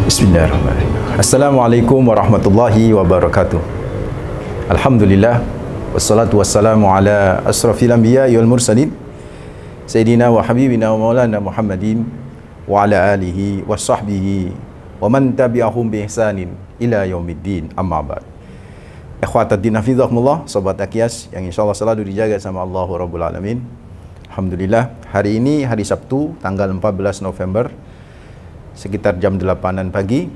Bismillahirrahmanirrahim. Assalamualaikum warahmatullahi wabarakatuh. Alhamdulillah wassalatu wassalamu ala asrafil anbiya wal mursalin sayyidina wa habibina wa maulana Muhammadin wa ala alihi wa sahbihi wa man tabi'ahum bi ihsanin ila yaumiddin, amma ba'd. Ikhwataddin hafizahumullah, sobat Aqyas yang insyaallah selalu dijaga sama Allah Rabbul Alamin. Alhamdulillah, hari ini hari Sabtu tanggal 14 November sekitar jam 8-an pagi,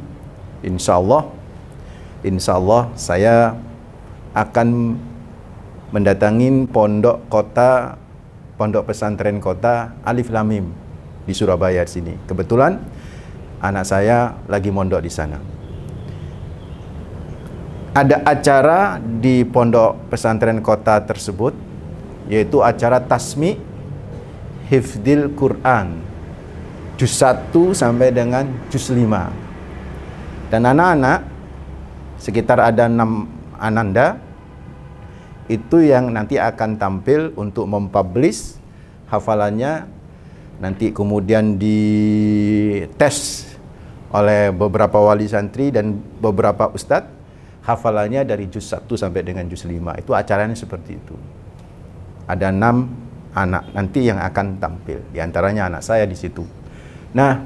insya Allah saya akan mendatangin pondok pesantren kota Alif Lam Mim di Surabaya sini. Kebetulan anak saya lagi mondok di sana. Ada acara di pondok pesantren kota tersebut, yaitu acara tasmi hifdzil Quran juz 1 sampai dengan juz 5. Dan anak-anak sekitar ada 6 ananda itu yang nanti akan tampil untuk mempublish hafalannya, nanti kemudian dites oleh beberapa wali santri dan beberapa ustadz hafalannya dari juz 1 sampai dengan juz 5. Itu acaranya seperti itu. Ada 6 anak nanti yang akan tampil, di antaranya anak saya di situ. Nah,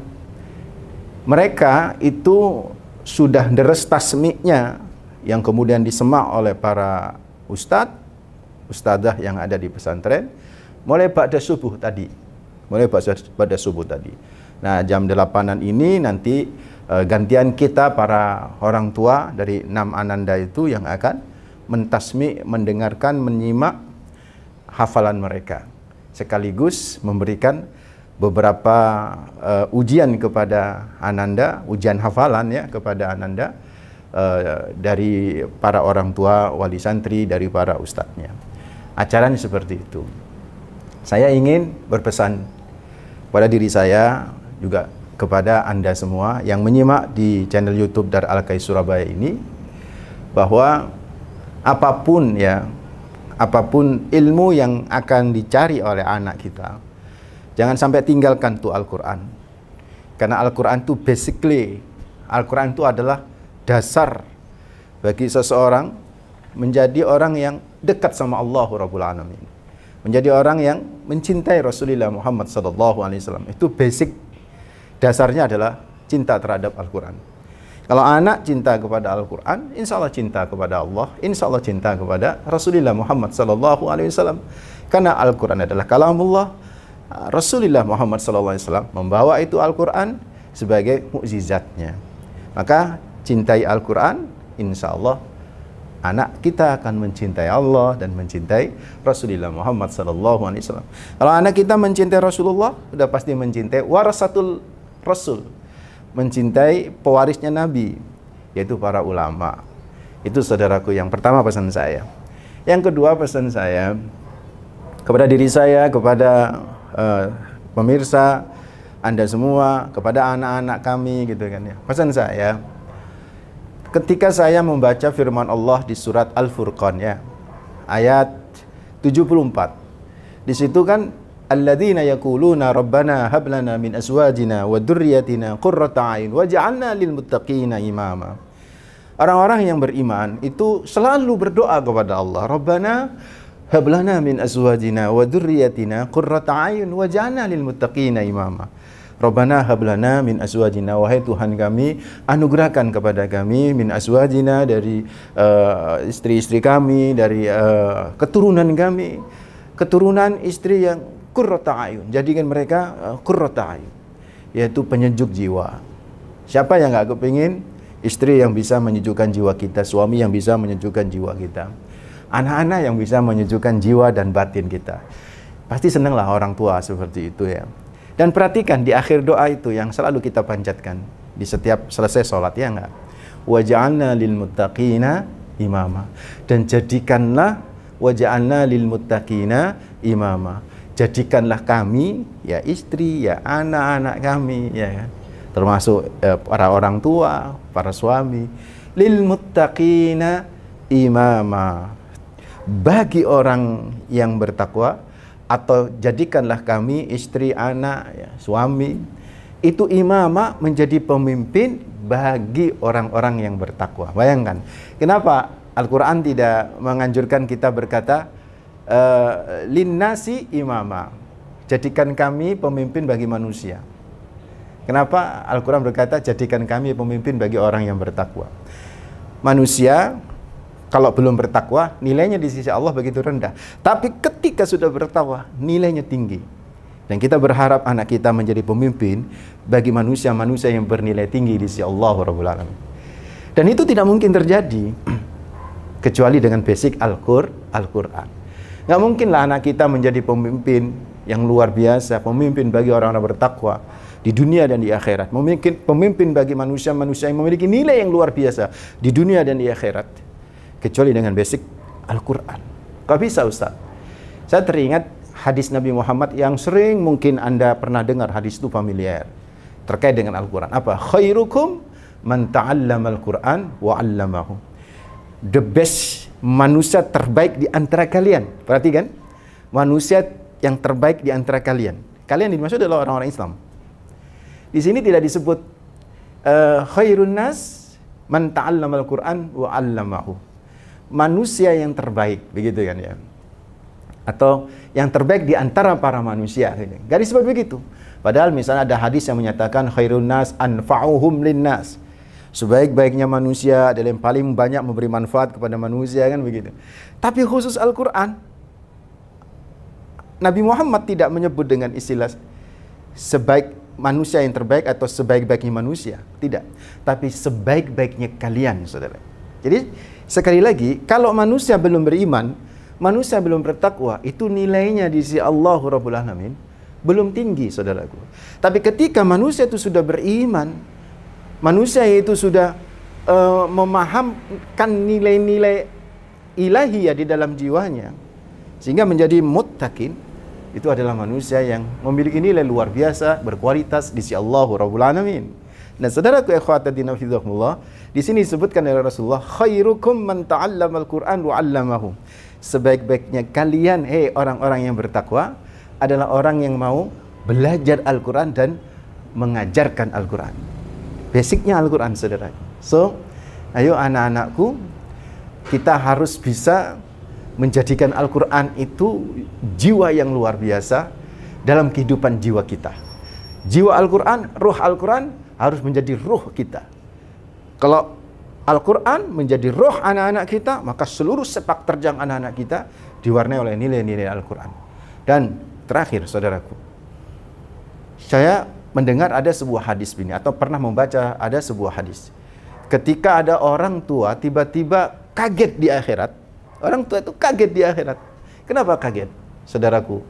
mereka itu sudah deres tasmiknya yang kemudian disemak oleh para ustadzah yang ada di pesantren mulai pada subuh tadi. Nah, jam 8-an ini nanti gantian kita para orang tua dari 6 ananda itu yang akan mentasmik, mendengarkan, menyimak hafalan mereka, sekaligus memberikan beberapa ujian kepada ananda, ujian hafalan ya kepada ananda dari para orang tua, wali santri, dari para ustadznya. Acaranya seperti itu. Saya ingin berpesan pada diri saya, juga kepada Anda semua yang menyimak di channel YouTube Dar Al-Qais Surabaya ini, bahwa apapun ilmu yang akan dicari oleh anak kita, jangan sampai tinggalkan tuh Al-Quran. Karena Al-Quran itu basically, Al-Quran itu adalah dasar bagi seseorang menjadi orang yang dekat sama Allah Rabbul Alamin, menjadi orang yang mencintai Rasulullah Muhammad SAW. Itu basic dasarnya adalah cinta terhadap Al-Quran. Kalau anak cinta kepada Al-Quran, insya Allah cinta kepada Allah, insya Allah cinta kepada Rasulullah Muhammad SAW. Karena Al-Quran adalah kalamullah, Rasulullah Muhammad SAW membawa itu Al-Quran sebagai mukjizatnya. Maka cintai Al-Quran, insya Allah anak kita akan mencintai Allah dan mencintai Rasulullah Muhammad SAW. Kalau anak kita mencintai Rasulullah, sudah pasti mencintai warasatul Rasul, mencintai pewarisnya Nabi, yaitu para ulama. Itu saudaraku yang pertama pesan saya. Yang kedua pesan saya kepada diri saya, kepada pemirsa Anda semua, kepada anak-anak kami gitu kan ya. Pesan saya, ketika saya membaca firman Allah di surat Al-Furqan ya, ayat 74. Di situ kan alladzina yaquluna rabbana hab lana min azwajina wa dzurriyyatina qurrata a'yun waj'alna lil muttaqina imama. Orang-orang yang beriman itu selalu berdoa kepada Allah, Rabbana hablana min azwajina wa dzurriyyatina qurrata a'yun waj'alna lil muttaqina imama. Rabbana hablana min azwajina, wahai Tuhan kami, anugerahkan kepada kami min azwajina, dari istri-istri kami, dari keturunan kami, keturunan istri yang qurrata a'yun, jadikan mereka qurrata a'yun, yaitu penyejuk jiwa. Siapa yang enggak kepingin istri yang bisa menyejukkan jiwa kita, suami yang bisa menyejukkan jiwa kita, anak-anak yang bisa menyejukkan jiwa dan batin kita. Pasti senanglah orang tua seperti itu ya. Dan perhatikan di akhir doa itu yang selalu kita panjatkan di setiap selesai sholat, ya enggak? Waja'alna lil muttaqina imama. Dan jadikanlah waja'alna lil muttaqina imama. Jadikanlah kami, ya istri, ya anak-anak kami, ya kan? Termasuk para orang tua, para suami, lil muttaqina imama, bagi orang yang bertakwa, atau jadikanlah kami istri, anak, ya, suami itu imamah menjadi pemimpin bagi orang-orang yang bertakwa. Bayangkan, kenapa Al-Quran tidak menganjurkan kita berkata linnasi imamah, jadikan kami pemimpin bagi manusia. Kenapa Al-Quran berkata jadikan kami pemimpin bagi orang yang bertakwa? Manusia kalau belum bertakwa, nilainya di sisi Allah begitu rendah. Tapi ketika sudah bertakwa, nilainya tinggi. Dan kita berharap anak kita menjadi pemimpin bagi manusia-manusia yang bernilai tinggi di sisi Allah Rabbul Alamin. Dan itu tidak mungkin terjadi kecuali dengan basic Al-Quran. Nggak mungkinlah anak kita menjadi pemimpin yang luar biasa, pemimpin bagi orang-orang bertakwa di dunia dan di akhirat, pemimpin bagi manusia-manusia yang memiliki nilai yang luar biasa di dunia dan di akhirat, kecuali dengan basic Al-Quran. Gak bisa, Ustaz. Saya teringat hadis Nabi Muhammad yang sering mungkin Anda pernah dengar, hadis itu familiar terkait dengan Al-Quran. Apa? Khairukum man ta'allama Al-Quran wa 'allamahu. The best, manusia terbaik di antara kalian. Perhatikan, manusia yang terbaik di antara kalian. Kalian dimaksud adalah orang-orang Islam. Di sini tidak disebut khairun nas man ta'allama Al-Quran wa 'allamahu. Manusia yang terbaik, begitu kan ya? Atau yang terbaik di antara para manusia. Gak disebut begitu. Padahal misalnya ada hadis yang menyatakan khairun nas anfa'uhum linnas. Sebaik-baiknya manusia adalah yang paling banyak memberi manfaat kepada manusia, kan begitu. Tapi khusus Al-Quran, Nabi Muhammad tidak menyebut dengan istilah sebaik manusia yang terbaik atau sebaik-baiknya manusia. Tidak. Tapi sebaik-baiknya kalian, saudara. Jadi sekali lagi, kalau manusia belum beriman, manusia belum bertakwa, itu nilainya di sisi Allah Rabbul Alamin belum tinggi, saudaraku. Tapi ketika manusia itu sudah beriman, manusia itu sudah memahamkan nilai-nilai ilahiyah di dalam jiwanya, sehingga menjadi muttaqin, itu adalah manusia yang memiliki nilai luar biasa, berkualitas di sisi Allah Rabbul Alamin. Nah, saudaraku ikhwatatina fillah, di sini disebutkan oleh Rasulullah, khairukum man ta'allama Al-Quran wa 'allamahu. Sebaik-baiknya kalian, orang-orang yang bertakwa, adalah orang yang mau belajar Al-Quran dan mengajarkan Al-Quran. Basicnya Al-Quran, saudara. So, ayo anak-anakku, kita harus bisa menjadikan Al-Quran itu jiwa yang luar biasa dalam kehidupan jiwa kita. Jiwa Al-Quran, ruh Al-Quran harus menjadi ruh kita. Kalau Al-Quran menjadi ruh anak-anak kita, maka seluruh sepak terjang anak-anak kita diwarnai oleh nilai-nilai Al-Quran. Dan terakhir, saudaraku, saya mendengar ada sebuah hadis ini, atau pernah membaca ada sebuah hadis. Ketika ada orang tua tiba-tiba kaget di akhirat. Orang tua itu kaget di akhirat. Kenapa kaget, saudaraku?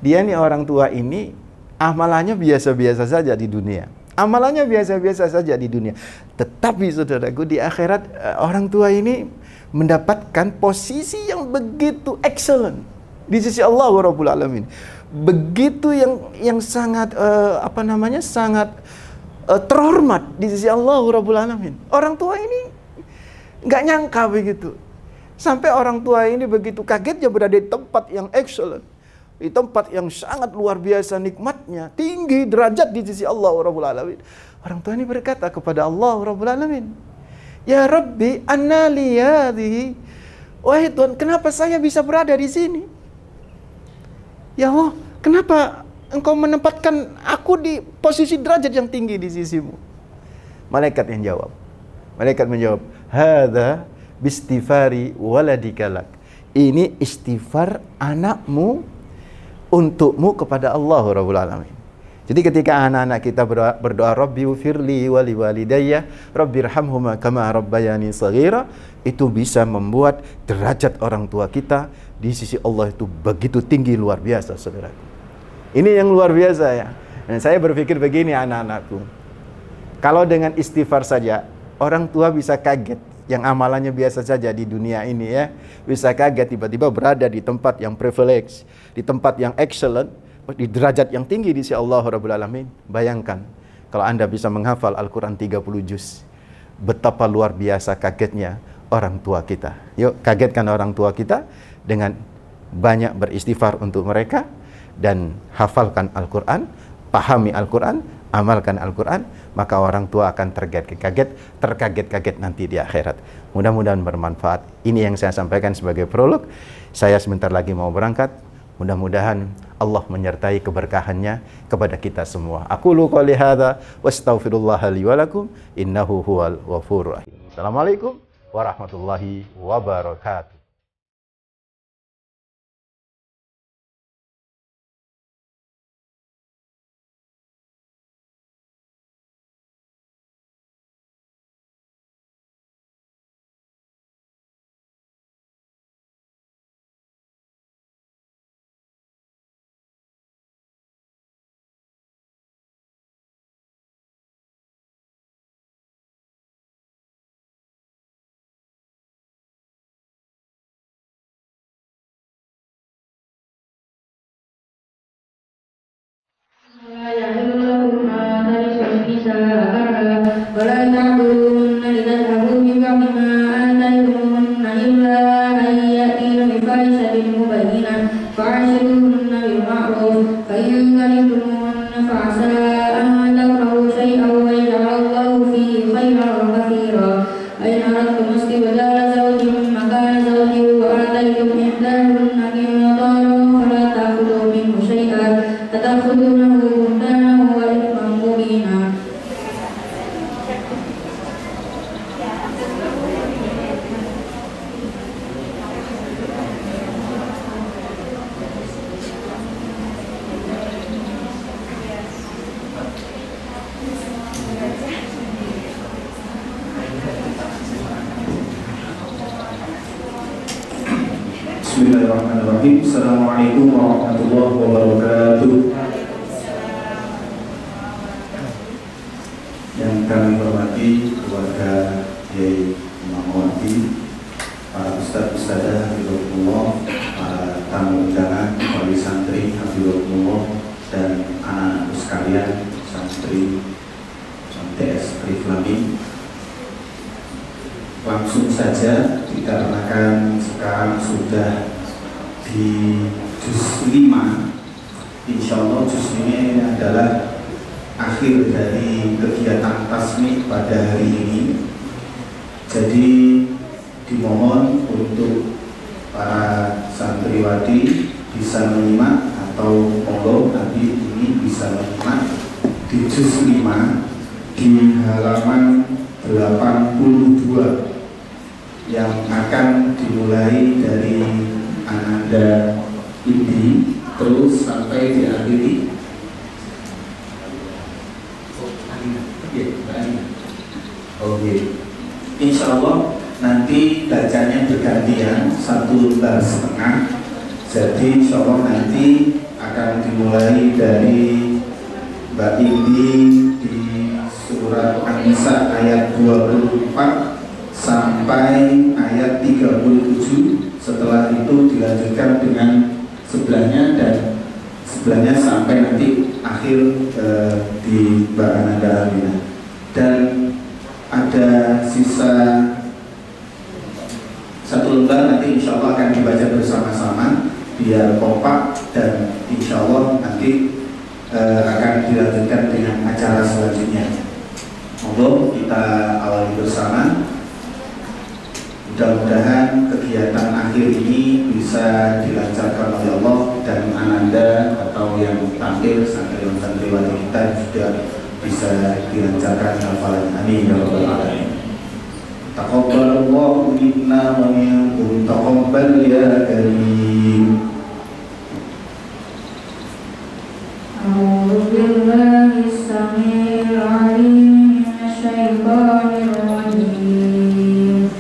Dia nih, orang tua ini amalannya biasa-biasa saja di dunia. Amalannya biasa-biasa saja di dunia. Tetapi saudaraku, di akhirat orang tua ini mendapatkan posisi yang begitu excellent di sisi Allah Rabbul Alamin. Begitu yang sangat sangat terhormat di sisi Allah Rabbul Alamin. Orang tua ini nggak nyangka begitu. Sampai orang tua ini begitu kagetnya berada di tempat yang excellent, di tempat yang sangat luar biasa nikmatnya, tinggi derajat di sisi Allah Rabbul Alamin. Orang tua ini berkata kepada Allah Rabbul Alamin, "Ya Rabbi, anna li hadhihi." Wahai Tuhan, kenapa saya bisa berada di sini? Ya Allah, kenapa Engkau menempatkan aku di posisi derajat yang tinggi di sisimu? Malaikat yang jawab. Malaikat menjawab, "Hadza bistighfari waladikalak." Ini istighfar anakmu untukmu kepada Allah Rabbul Alamin. Jadi ketika anak-anak kita berdoa Rabbi ufirli wali walidayya Rabbirhamhuma kama rabbayani shaghira, itu bisa membuat derajat orang tua kita di sisi Allah itu begitu tinggi, luar biasa, saudaraku. Ini yang luar biasa ya. Dan saya berpikir begini, anak-anakku, kalau dengan istighfar saja orang tua bisa kaget, yang amalannya biasa saja di dunia ini ya, bisa kaget tiba-tiba berada di tempat yang privilege, di tempat yang excellent, di derajat yang tinggi di sisi Allah Rabbul Alamin. Bayangkan kalau Anda bisa menghafal Al-Quran 30 juz, betapa luar biasa kagetnya orang tua kita. Yuk, kagetkan orang tua kita dengan banyak beristighfar untuk mereka, dan hafalkan Al-Quran, pahami Al-Quran, amalkan Al-Quran, maka orang tua akan terkaget-kaget nanti di akhirat. Mudah-mudahan bermanfaat. Ini yang saya sampaikan sebagai prolog. Saya sebentar lagi mau berangkat. Mudah-mudahan Allah menyertai keberkahannya kepada kita semua. Aqulu qouli hadza wa astaghfirullaha li wa lakum innahu huwal ghafurur rahim. Assalamualaikum warahmatullahi wabarakatuh. Bismillahirrahmanirrahim. Assalamualaikum warahmatullahi wabarakatuh. Yang kami hormati keluarga Yai Imamawati, para ustadz-ustadzah hafizahumullah, para tamu undangan, wali santri hafizahumullah, dan anak-anakku sekalian, santri MTS Riflami. Langsung saja dikarenakan sekarang sudah di juz 5, insya Allah juz ini adalah akhir dari kegiatan tasmih pada hari ini. Jadi dimohon untuk para santriwati bisa menyimak, atau monggo nanti ini bisa menyimak di juz 5 di halaman 82 yang akan dimulai dari Ananda ini terus sampai diakhiri Oke. Insya Allah nanti bacanya bergantian, satu lembar setengah. Jadi insya Allah nanti akan dimulai dari Mbak Indi di surat An-Nisa ayat 24 sampai ayat 37. Setelah itu dilanjutkan dengan sebelahnya, dan sebelahnya sampai nanti akhir di Mbak Ananda Alina. Dan ada sisa satu lembar nanti insya Allah akan dibaca bersama-sama biar kompak, dan insya Allah nanti akan dilanjutkan dengan acara selanjutnya. Monggo kita awali bersama. Mudah-mudahan kegiatan akhir ini bisa dilancarkan oleh Allah, dan Ananda atau yang tampil santriwan-santriwati kita juga bisa dilancarkan hafalan. Amin ya rabbal alamin. Taqabbalallahu minna wa minkum taqabbal ya karim. A'udzu billahi as-sami'il 'alim minasyaitonir rajim.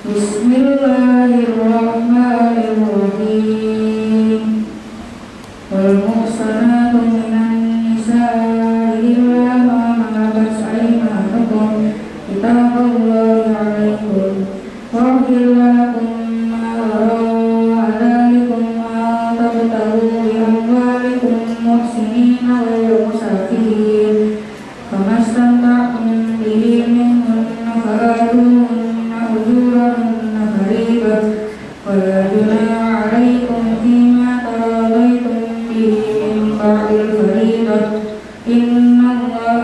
Bismillahirrahmanirrahim. Wal muhsanatu minan nisa'i illa ma malakat aymanukum kitaballahi 'alaikum wa hilakum ma wara'a dzalikum wa tabtaghu bi amwalikum muhsinina ghayra musafihin famastamta'tum bihi minhunna fa'atuhunna ujurahunna fariidatan wa la junaha 'alaikum fima taradaytum bihi min ba'dil fariidati innallaha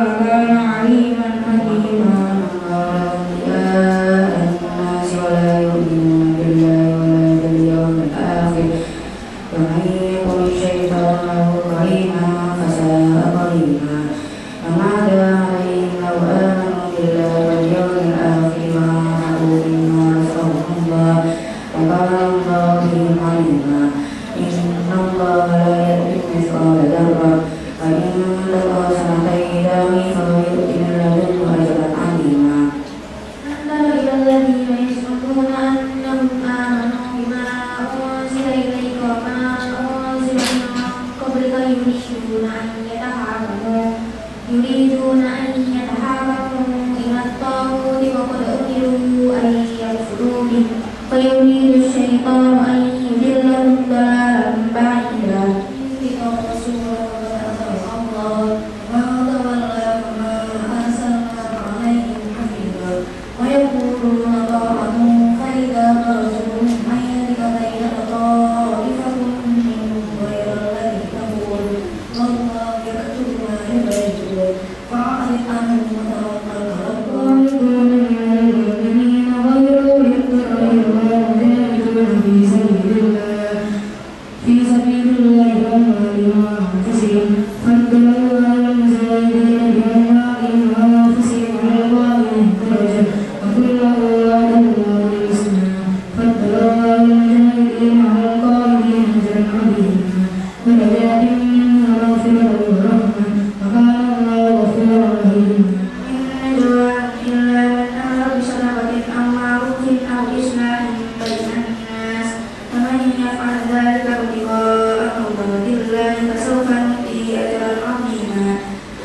وكان الله بهم عليما إن الله لا يظلم مثقال ذرة وإن تك حسنة يضاعفها ويؤت من لدنه أجرا عظيما ألم تر إلى الذين يزعمون أنهم آمنوا بما أنزل إليك وما أنزل من قبلك يريدون أن يتحاكموا إلى الطاغوت وقد أمروا أن يكفروا به فيريد الشيطان أن يضلهم ضلالا بعيدا ويقولون طاعة فإذا برزوا من يدك بين طائفة منهم غير الذي تقول والله يكتب ما يبيتون فأعرض عنهم وتوكل على الله المؤمنين غير يقتلون في سبيل الله وما أنفسهم فادعوا على المجاهدين بأموالهم وأنفسهم على الله درجة وكل أولاد الله الحسنى فادعوا على المجاهدين على القائدين أجرا عظيما ودرجات منه مغفرة ورحمة وكان الله غفورا رحيما إن دعاء إلا من أمر بصدقة أو معروف أو إصلاح بين الناس ومن يفعل ذلك ابتغاء مرضات الله فسوف نؤتيه أجرا عظيما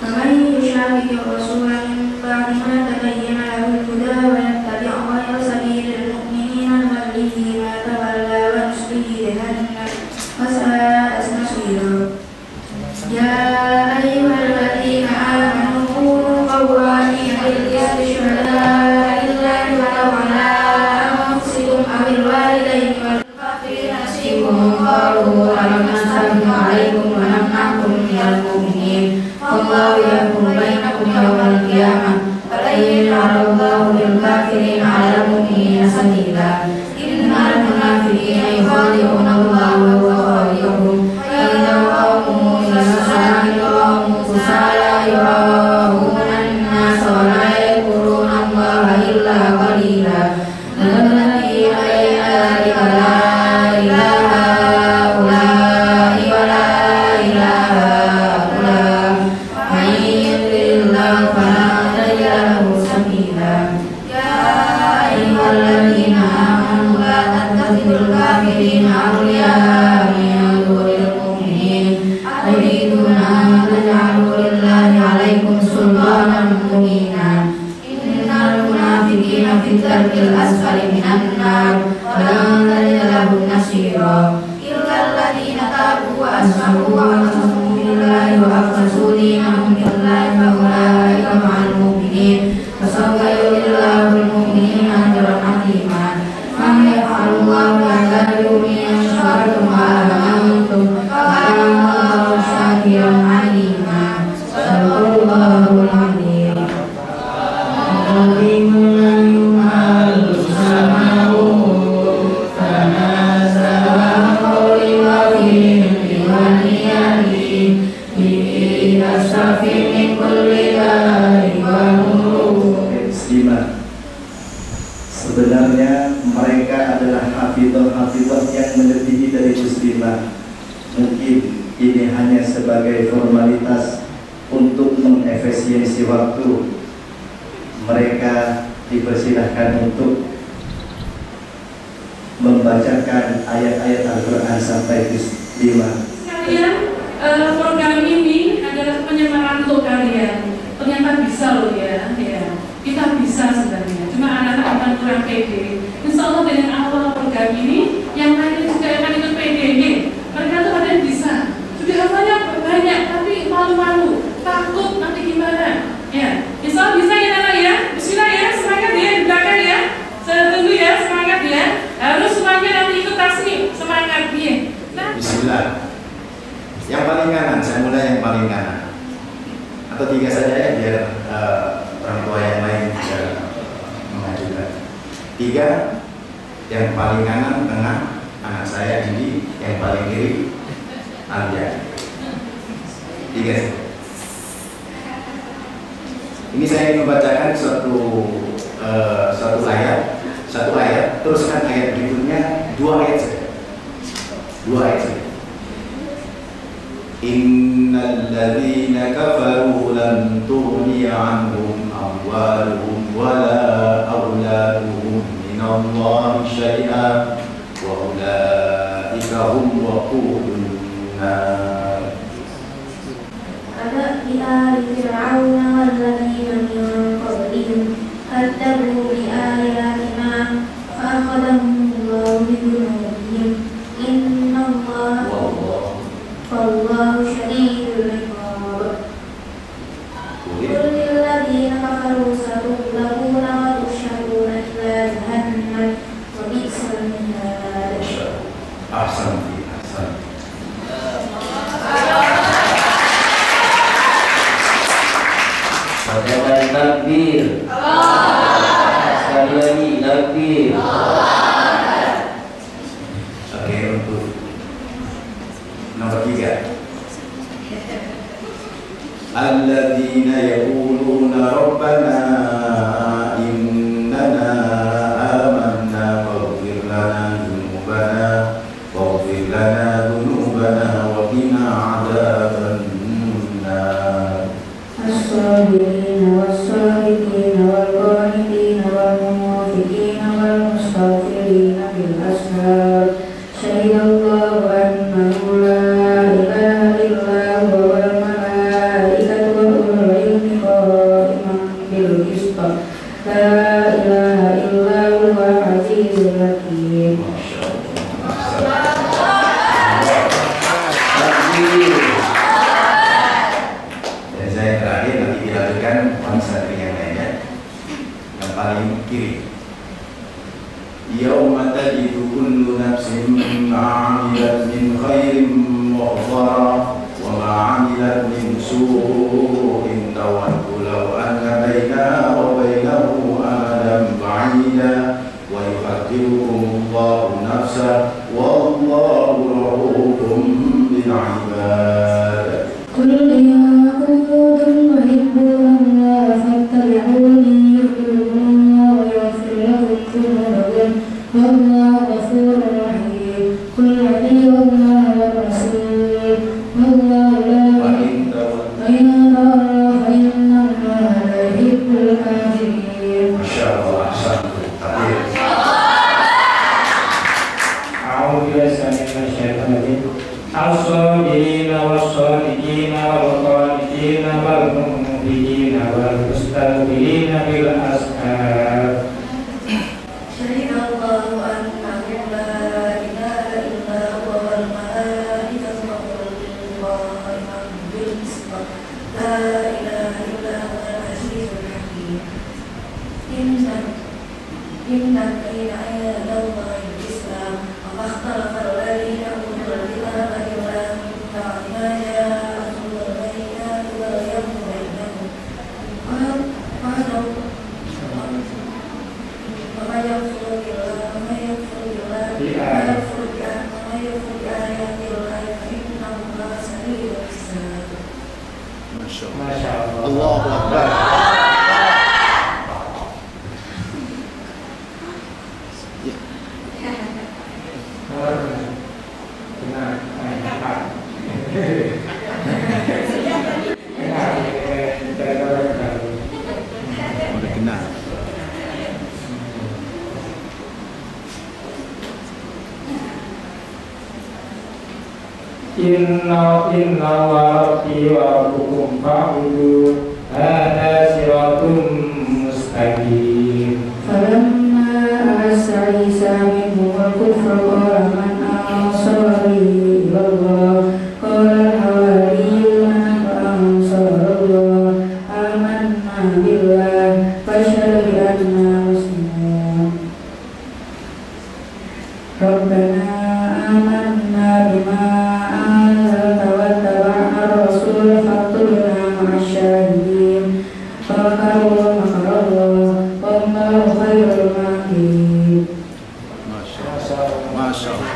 ومن يشاقق الرسول من بعد ما تبين له الهدى ويتبع غير سبيل المؤمنين نوله ما تولى ونصله جهنم وساءت مصيرا يا أيها الذين آمنوا كونوا قوامين بالقسط شهداء لله ولو على أنفسكم أو الوالدين والأقربين نصيبهم قالوا ألم نستحق عليكم ولم نحكم من المؤمنين والله يحكم بينكم يوم القيامة ولن يجعل الله للكافرين على المؤمنين سبيلا إن المنافقين يخادعون الله وهو خادعهم وإذا قاموا إلى الصلاة قاموا كسالى يراءون الناس ولا يذكرون الله إلا قليلا الذين بين ذلك لا إله هؤلاء ولا إله هؤلاء من يضلل الله فلا تجد له سبيلا يا أيها الذين آمنوا لا تتخذوا الكافرين أولياء من دون المؤمنين أتريدون أن تجعلوا لله عليكم سلطانا مبينا إن المنافقين في الدرك الأسفل من النار ولن تجد لهم نصيرا إلا الذين تابوا وأصلحوا واعتصموا بالله وأخلصوا دينهم لله فأولئك مع المؤمنين فسوف يؤتي الله المؤمنين أجرا عظيما ما يفعل الله بعذابكم إن شكرتم وآمنتم وكان الله شاكرا عليما صدق الله العظيم Sebenarnya mereka adalah hafidhah-hafidhah yang melebihi dari muslimah. Mungkin ini hanya sebagai formalitas untuk mengefisiensi waktu. Mereka dipersilahkan untuk membacakan ayat-ayat Al-Quran sampai 5. Kalian program ini adalah penyemaran untuk kalian. Ternyata bisa loh ya. Kita bisa sebenarnya. Cuma anak-anak akan kurang pede. Insya Allah dengan awal program ini, yang lainnya juga akan ikut PDG. Mereka tuh ada yang bisa. Sudah hafalnya banyak, tapi malu-malu, takut nanti gimana? Ya, insya Allah bisa ya anak ya. Bismillah ya, semangat ya di belakang ya. Saya tunggu ya, semangat ya. Harus semuanya nanti ikut tasmi, semangat ya. Nah. Bismillah. Yang paling kanan, saya mulai yang paling kanan. Atau 3 saja ya, biar orang tua yang lain bisa mengajukan. 3, yang paling kanan tengah anak saya ini, yang paling kiri Alia. 3. Ini saya ingin membacakan satu ayat, teruskan ayat berikutnya 2 ayat saja. 2 ayat saja. Innal ladzina kafaru lam tughni 'anhum amwaluhum wala auladuhum minallahi syai'an wa ulaika hum waqudun nar. Ada ila Fir'aun walladzina min qablihim kadzabu bi ayatina fa akhadhahumullahu bi dhunubihim innallaha wallahu syadidul iqab. Qul lil ladzina kafaru satughlabuna wa tushaduna ila jahannam wa bi'sal mihad. Ahsan. Wajah takbir. Sekali lagi takbir. Oke, untuk nomor 3. Alladzina yaquluna rabbana innana amanna faghfir lana dhunubana wa qina adzaban nar. As-sabirina was-sadiqina wal-qanitina wal-muwafiqina wal-mustaghfirina bil ashar. Syahidallahu annahu la ilaha illa huwa wal malaikatu wa ulul ilmi qa'iman bil qist. La ilaha illa huwa azizul hakim. Dan saya terakhir nanti dilanjutkan konsep yang lainnya. Yang paling kiri. Yauma tajidu kullu nafsin ma 'amilat min khairin muhdara wa ma 'amilat min su'in tawaddu law anna bainaha wa bainahu amadan ba'ida wa yuhaddirukumullahu nafsa wallahu ra'ufun bil 'ibad. Qul ya kuntum tuhibbuna fattabi'uni yuhibbukumullahu wa yaghfir lakum dhunubakum wallahu ghafurur rahim. Qul atii'ullaha wa rasul wallahu la ilaha illa huwa fa innallaha la yuhibbul kafirin. Masyaallah, ahsan. Takbir. A'udzu billahi minasyaitonir rajim. As-sabirina was-sadiqina wal-qanitina wal-mu'minina wal-mustaghfirina bil ashar. Syahidallahu annahu la ilaha illa huwa wal malaikatu wa ulul ilmi qa'iman bil qist. La ilaha illa huwal azizul hakim. Inna dina 'indallahi al-islam wa ma ikhtalafa alladhina utul kitaba illa min ba'di ma ja'ahumul bayyinatu baghyan bainahum. وما يغفر بالآيات الله فإن الله سريع الحساب. Masya Allah. Allahu Akbar. Udah kena. Inna rabbi wa rabbukum fa'budu hadza siratun mustaqim. فلما أحس عيسى منهم الكفر قال من أنصاري إلى الله قال الحواريون نحن أنصار الله آمنا بالله فاشهد بأننا مسلمون. ربنا آمنا بما أنزلت واتبعنا الرسول فاكتبنا مع الشاهدين. فمكروا مكر الله والله خير الماكرين. Masya Allah.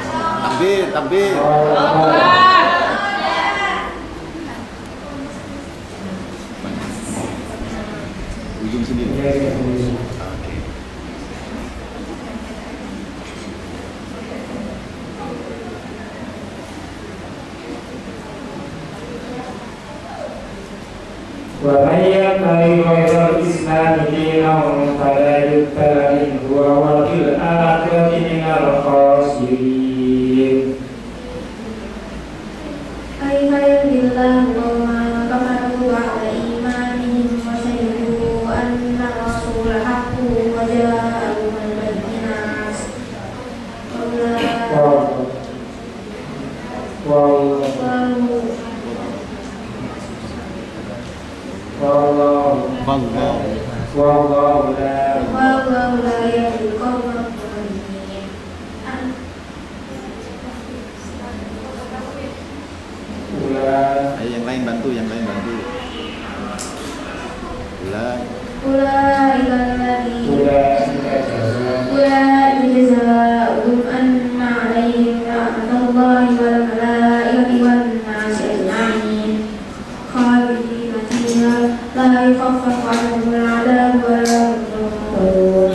Takbir, takbir. Ujung sini. Oke. ومن يبتغي غير الإسلام دينا فلا يقبل منه وهو في الآخرة من الخاسرين. كيف يهدي الله قوما كفروا بعد إيمانهم وشهدوا أن الرسول حق وجاءهم البينات والله لا يهدي القوم الظالمين. Yang lain bantu. أولئك جزاؤهم أن عليهم لعنة الله والملائكة والناس أجمعين خالدين فيها لا يخفف عنهم العذاب ولا هم ينظرون.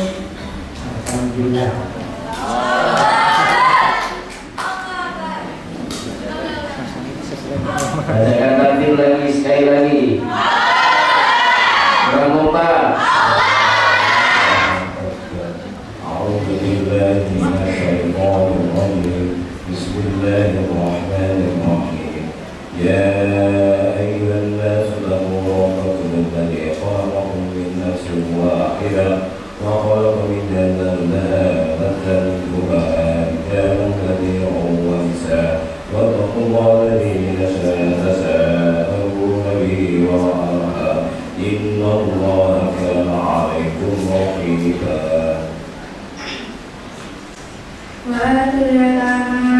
Bacakan nanti lagi sekali lagi. Bermuka. Bismillahirrahmanirrahim. Ya ayyuhan nas taqu rabbakum alladhi khalaqakum min nafsin wahidah wa khalaqa minha zawjaha wa batha minhuma rijalan kathiran wa nisaa واتقوا الله الذي تساءلون به والأرحام إن الله كان عليكم رقيبا. وآتوا اليتامى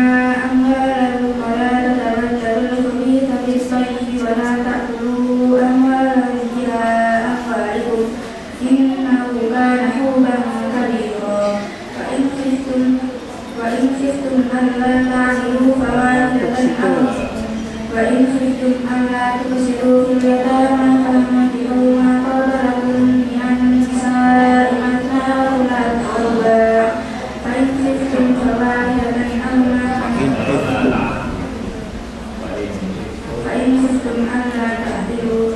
أموالهم ولا تتبدلوا الخبيث بالطيب ولا تأكلوا أموالهم إلى أموالكم إنه كان حوبا كبيرا. وإن خفتم ألا تعدلوا فواحدة وإن خفتم ألا تقسطوا في اليتامى فانكحوا ما طاب لكم من النساء مثنى وثلاث ورباع فإن خفتم فواحدة أو ما فإن خفتم ألا تعدلوا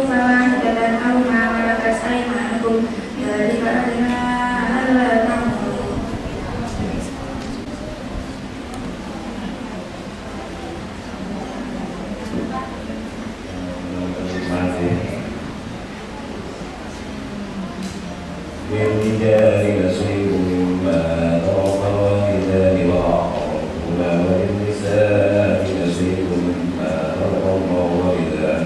فواحدة أو ما ملكت أيمانكم ذلك أدنى ألا تعدلوا. للرجال نصيب مما ترك الوالدان وأقربهما وللنساء نصيب مما ترك الوالدان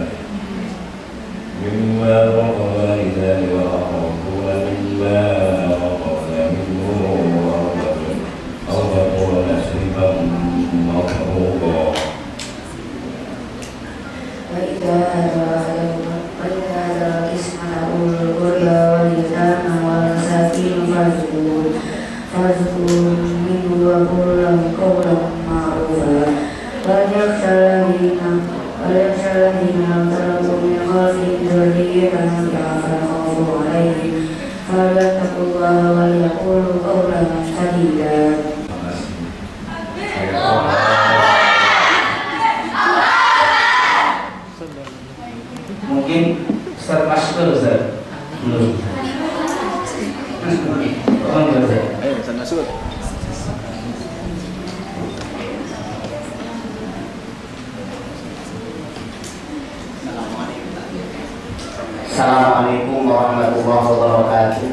وأقربهما مما أخذنا منه أو تكون نصيبا مفروضا. وإذا قسمه القربى واليتامى والمساكين فارزقوهم منه وقولوا لهم قولا معروفا. وليخشى الذين لو تركوا من خلفهم ذرية ضعفا خافوا عليهم فليتقوا الله وليقولوا قولا سديدا. Mungkin Ustaz masuk ke Ustaz? Belum. Ayo, Ustaz masuk. Assalamualaikum warahmatullahi wabarakatuh.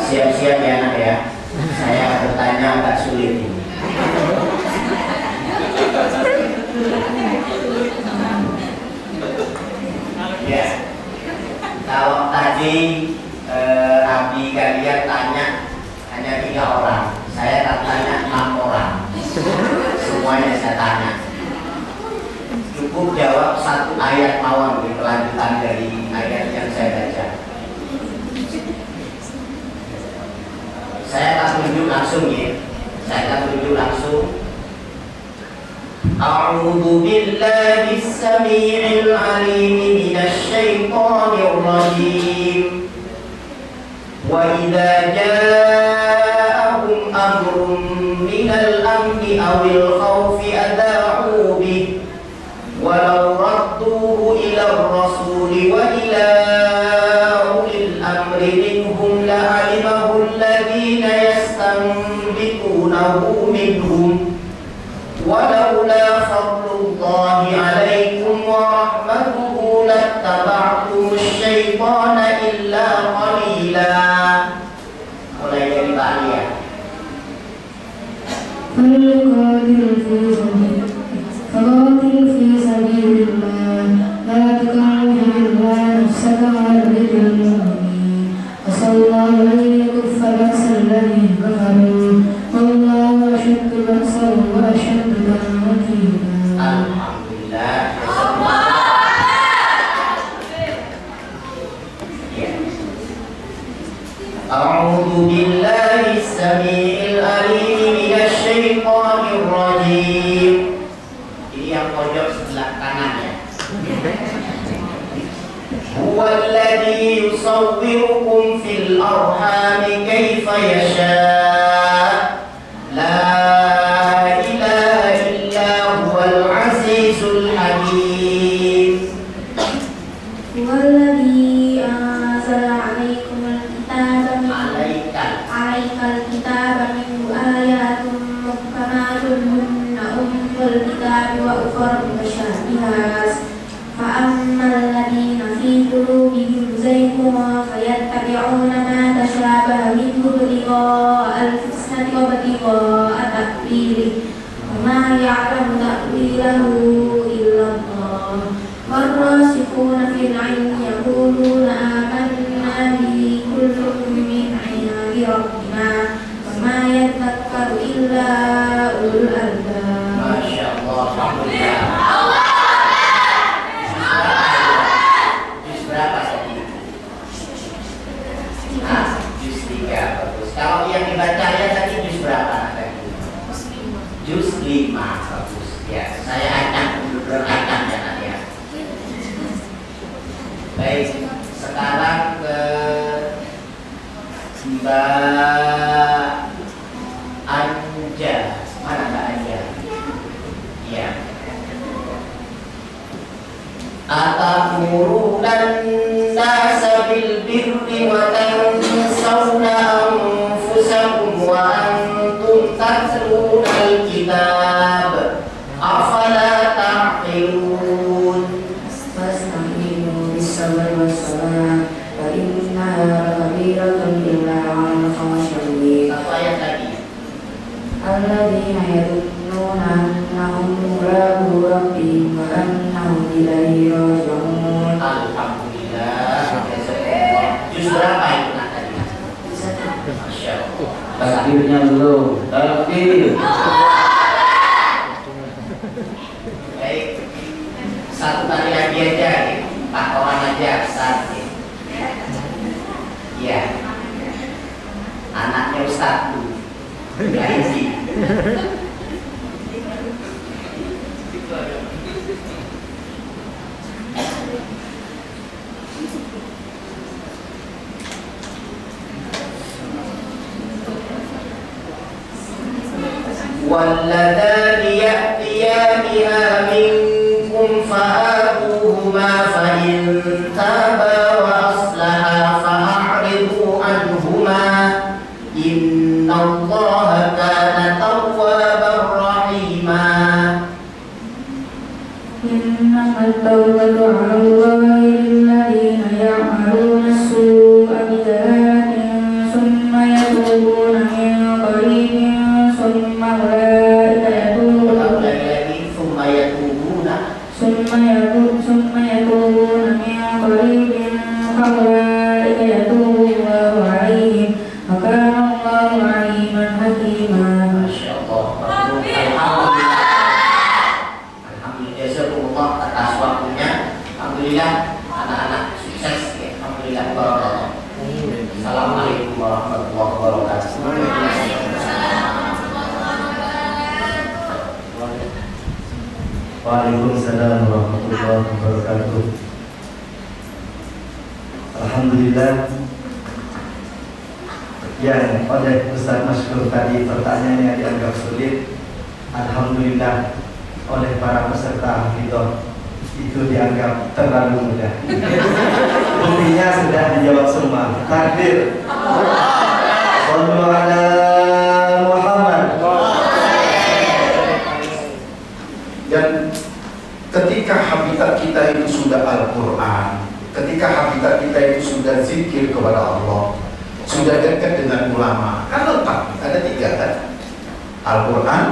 Siap-siap ya anak ya. Saya bertanya agak sulit ini. Ya, kalau tadi Abi kalian tanya hanya 3 orang, saya tak tanya 6 orang. Semuanya saya tanya. Cukup jawab 1 ayat mawar di kelanjutan dari ayat yang saya baca. Saya akan tunjuk langsung ya. Saya akan tunjuk langsung. A'udzu billahi as-sami'il 'alim minasy syaithanir rajim. Wa idza ja'ahum أمر من الأمن أو الخوف أذاعوا به ولو ردوه إلى الرسول وإلى أولي الأمر منهم لعلمه الذين يستنبطونه منهم ولولا فضل الله عليكم ورحمته لاتبعتم الشيطان إلا قليلا. Mulai dari Pak Alia. فقاتل في سبيل الله لا تكلف إلا نفسك وأرد المؤمنين وصلى الله أن يكف بأس الذين كفروا والله أشد بأسا وأشد تنكيلا. Alhamdulillah. أعوذ بالله السميع العليم من الشيطان الرجيم. Ini yang pojok sebelah kanan ya. هو الذي يصوركم في الأرحام كيف يشاء لا إله إلا هو العزيز الحكيم. هو الذي أنزل عليكم الكتاب عليك الكتاب منه آيات محكمات هن أم الكتاب وأخر متشابهات فأما الذين في قلوبهم زيغ فيتبعون ما تشابه منه ابتغاء الفتنة وابتغاء تأويله وما يعلم تأويله إلا الله والراسخون في العلم يقولون آمنا به كل من عند ربنا وما يذكر إلا أولو الألباب. ما شاء الله. Alhamdulillah. Juz berapa tadi? Juz 3. Bagus. Kalau yang dibacanya tadi juz berapa tadi? Juz 5. Bagus. Ya, saya acak dulu berkacang ya nanti ya. Baik, sekarang ke Mbak Anja. Mana Mbak Anja? Ya. Atamuruna an-nasa bil birri wa tansawna anfusakum wa antum tatluna al-kitab afala ta'qilun. فاستعينوا بالصبر والصلاة فإنها لكبيرة إلا على الخاشعين. Satu ayat lagi. الذين يظنون أنهم ملاقو ربهم وأنهم إليه راجعون. Alhamdulillah. Juz berapa itu nak tadi? Masya Allah. Takbirnya belum. Takbir. Baik, satu kali lagi aja, 4 orang aja satu. Iya. Anaknya Ustaz tuh. Gaji. واللذان يأتيانها منكم فآتوهما فإن تابا وأصلحا فأعرضوا عنهما إن الله كان توابا رحيما. إنما التوبة على الله للذين يعملون السوء بجهالة ثم يتوبون من قريب ثم أولئك يتوبون من قريب فأولئك يتوب الله عليهم وكان الله عليما حكيما. Masya Allah. Alhamdulillah. Jazakumullah atas waktunya. Alhamdulillah anak-anak sukses ya. Alhamdulillah. Barakallah. Assalamualaikum warahmatullahi wabarakatuh. Waalaikumsalam warahmatullahi wabarakatuh. Alhamdulillah yang oleh Ustaz Masyhur tadi pertanyaannya dianggap sulit, alhamdulillah oleh para peserta hafidhah itu dianggap terlalu mudah. Buktinya sudah dijawab semua. Takbir. Shallu ala Muhammad. Dan ketika habitat kita itu sudah Al-Quran, ketika habitat kita itu sudah zikir kepada Allah, sudah dekat dengan ulama, kan lengkap, ada 3 kan? Al-Quran,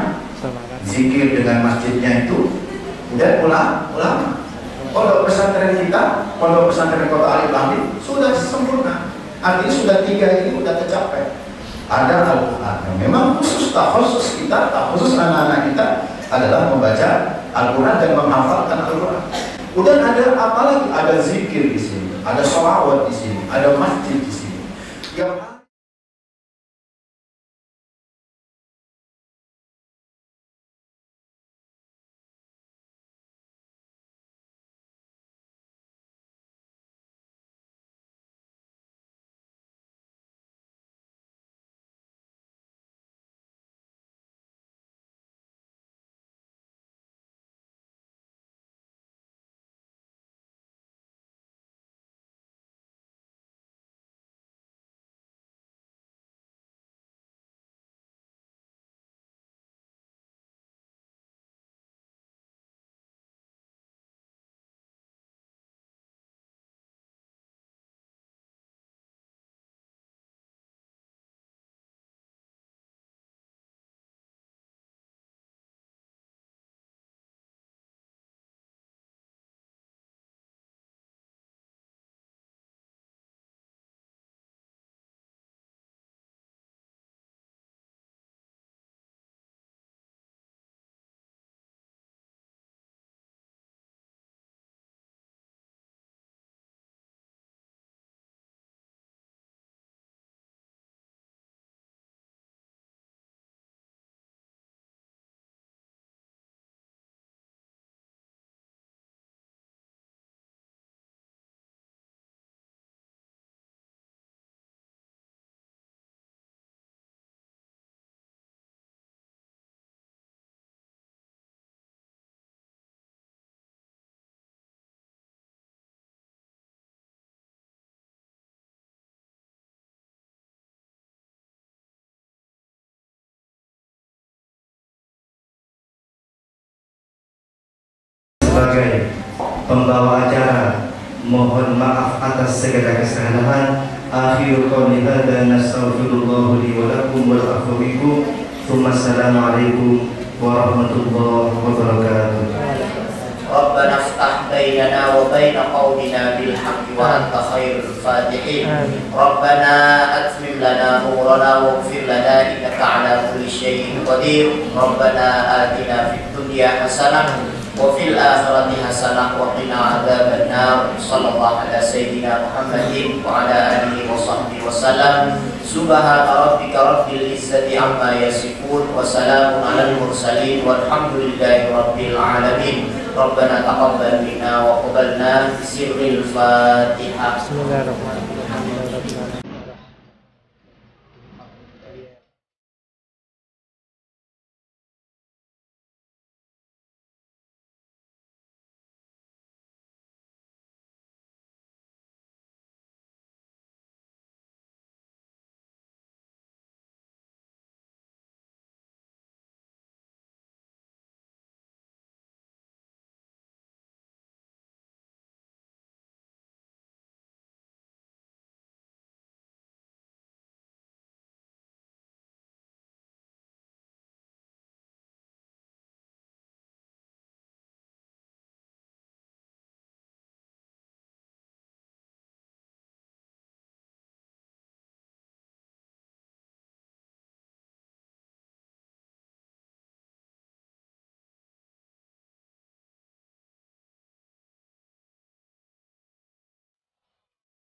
zikir dengan masjidnya itu, dan ulama. Pondok pesantren kita, pondok pesantren Kota Alif Lamim sudah sempurna. Artinya sudah 3 ini sudah tercapai. Ada Al-Quran. Memang khusus kita, khusus anak-anak kita adalah membaca Al-Quran dan menghafalkan Al-Quran. Kemudian ada apa lagi? Ada zikir di sini, ada sholawat di sini, ada masjid di sini. Yang sebagai pembawa acara, mohon maaf atas segala kesalahan. Akhir qouli hadza nastaghfirullah li wa lakum wal afwu minkum. Assalamualaikum warahmatullahi wabarakatuh. ربنا افتح بيننا وبين قومنا بالحق وأنت خير الفاتحين. ربنا أتمم لنا نورنا واغفر لنا إنك على كل شيء قدير. ربنا آتنا في الدنيا حسنة وفي الآخرة حسنة وقنا عذاب النار. صلى الله على سيدنا محمد وعلى آله وصحبه وسلم. سبحان ربك رب العزة عما يصفون وسلام على المرسلين والحمد لله رب العالمين. ربنا تقبل منا وقبلنا بسر الفاتحة. بسم الله الرحمن الرحيم.